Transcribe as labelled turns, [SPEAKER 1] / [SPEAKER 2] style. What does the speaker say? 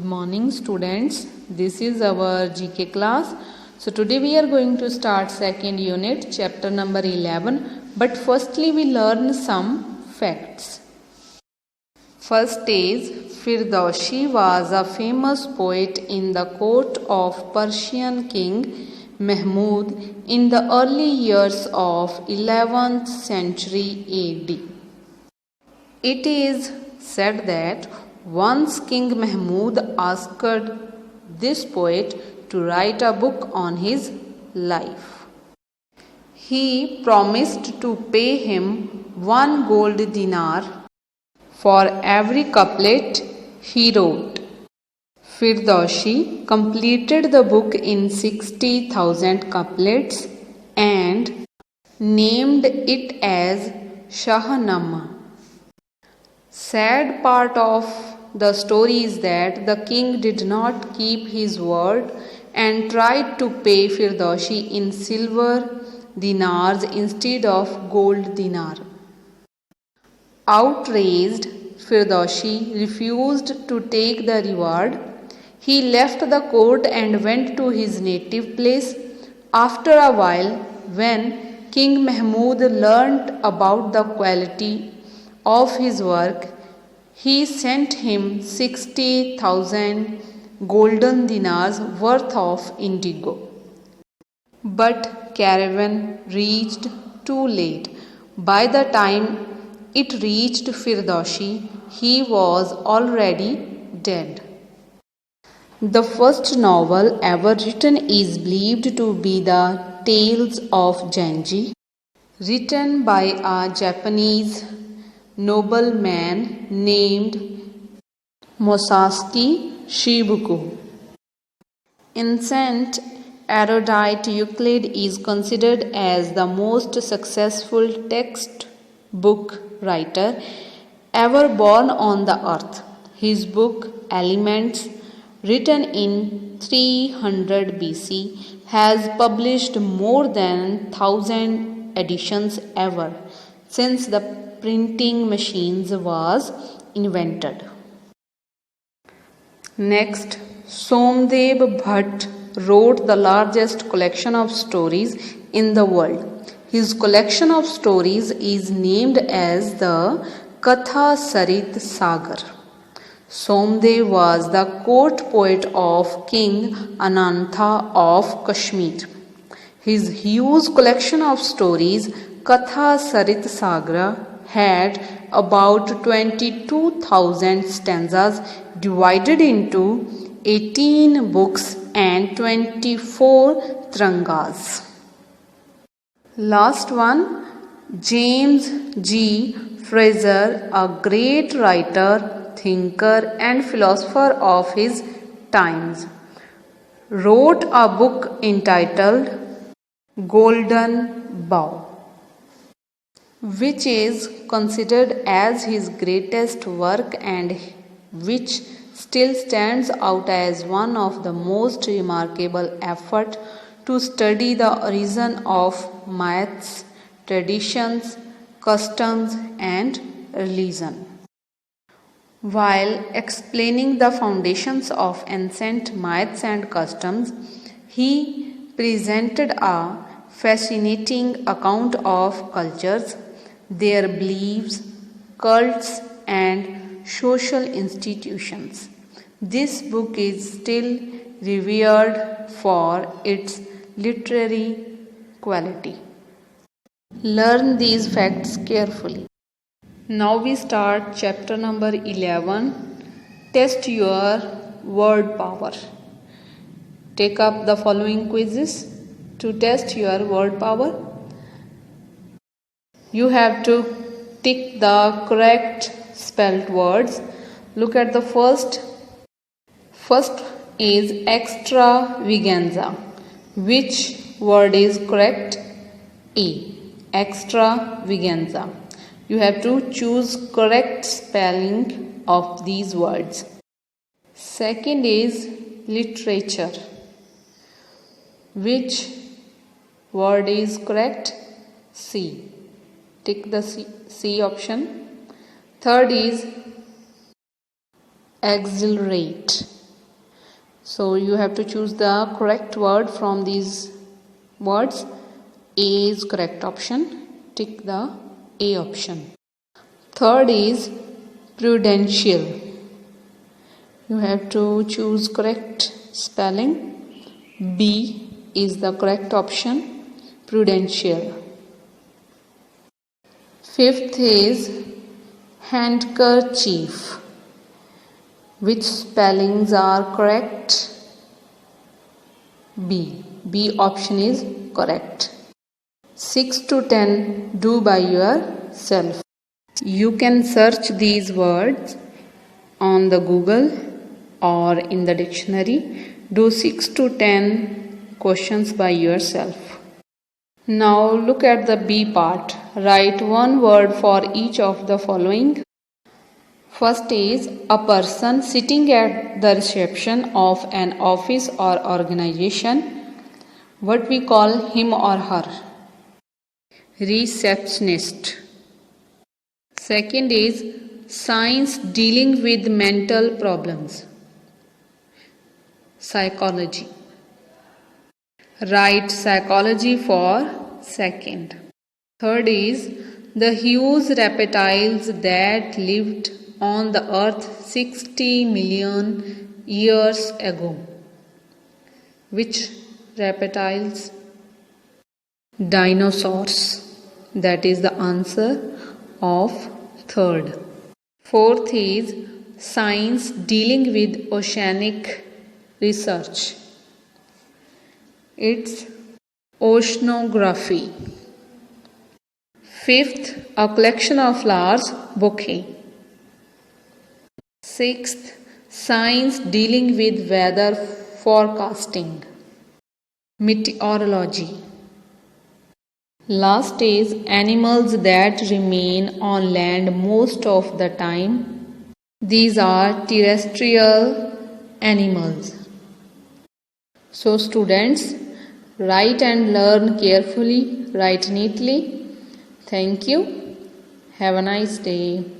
[SPEAKER 1] morning students, this is our GK class. So today we are going to start second unit chapter number 11, but firstly we learn some facts. First is Firdausi was a famous poet in the court of Persian king Mahmud in the early years of 11th century AD. It is said that once King Mahmud asked this poet to write a book on his life. He promised to pay him 1 gold dinar for every couplet he wrote. Firdausi completed the book in 60,000 couplets and named it as Shahnamah. Sad part of the story is that the king did not keep his word and tried to pay Firdausi in silver dinars instead of gold dinar. Outraged, Firdausi refused to take the reward. He left the court and went to his native place. After a while, when King Mahmud learnt about the quality of his work, he sent him 60,000 golden dinars worth of indigo. But caravan reached too late. By the time it reached Firdausi, he was already dead. The first novel ever written is believed to be the Tales of Genji, written by a Japanese nobleman named Musashi Shibuku. Ancient erudite Euclid is considered as the most successful textbook writer ever born on the earth. His book Elements, written in 300 BC, has published more than 1,000 editions ever since the printing machines was invented. Next, Somdev Bhatt wrote the largest collection of stories in the world. His collection of stories is named as the Katha Sarit Sagar. Somdev was the court poet of King Anantha of Kashmir. His huge collection of stories, Katha Sarit Sagar, had about 22,000 stanzas divided into 18 books and 24 trangas. Last one, James G. Fraser, a great writer, thinker and philosopher of his times, wrote a book entitled Golden Bough, which is considered as his greatest work and which still stands out as one of the most remarkable efforts to study the origin of myths, traditions, customs, and religion. While explaining the foundations of ancient myths and customs, he presented a fascinating account of cultures, their beliefs, cults, and social institutions. This book is still revered for its literary quality. Learn these facts carefully. Now we start chapter number 11. Test your word power. Take up the following quizzes to test your word power. You have to tick the correct spelled words. Look at the first. First is extravaganza. Which word is correct? A. Extravaganza. You have to choose correct spelling of these words. Second is literature. Which word is correct? C. Tick the C option. Third is exhilarate. So you have to choose the correct word from these words. A is correct option. Tick the A option. Third is prudential. You have to choose correct spelling. B is the correct option. Prudential. Fifth is handkerchief. Which spellings are correct? B. B option is correct. 6 to 10 do by yourself. You can search these words on the Google or in the dictionary. Do 6 to 10 questions by yourself. Now look at the B part. Write one word for each of the following. First is a person sitting at the reception of an office or organization. What we call him or her? Receptionist. Second is science dealing with mental problems. Psychology. Write psychology for second. Third is the huge reptiles that lived on the earth 60 million years ago. Which reptiles? Dinosaurs. That is the answer of third. Fourth is science dealing with oceanic research. It's oceanography. Fifth, a collection of flowers, bouquet. Sixth, science dealing with weather forecasting, meteorology. Last is animals that remain on land most of the time. These are terrestrial animals. So students, write and learn carefully, write neatly. Thank you. Have a nice day.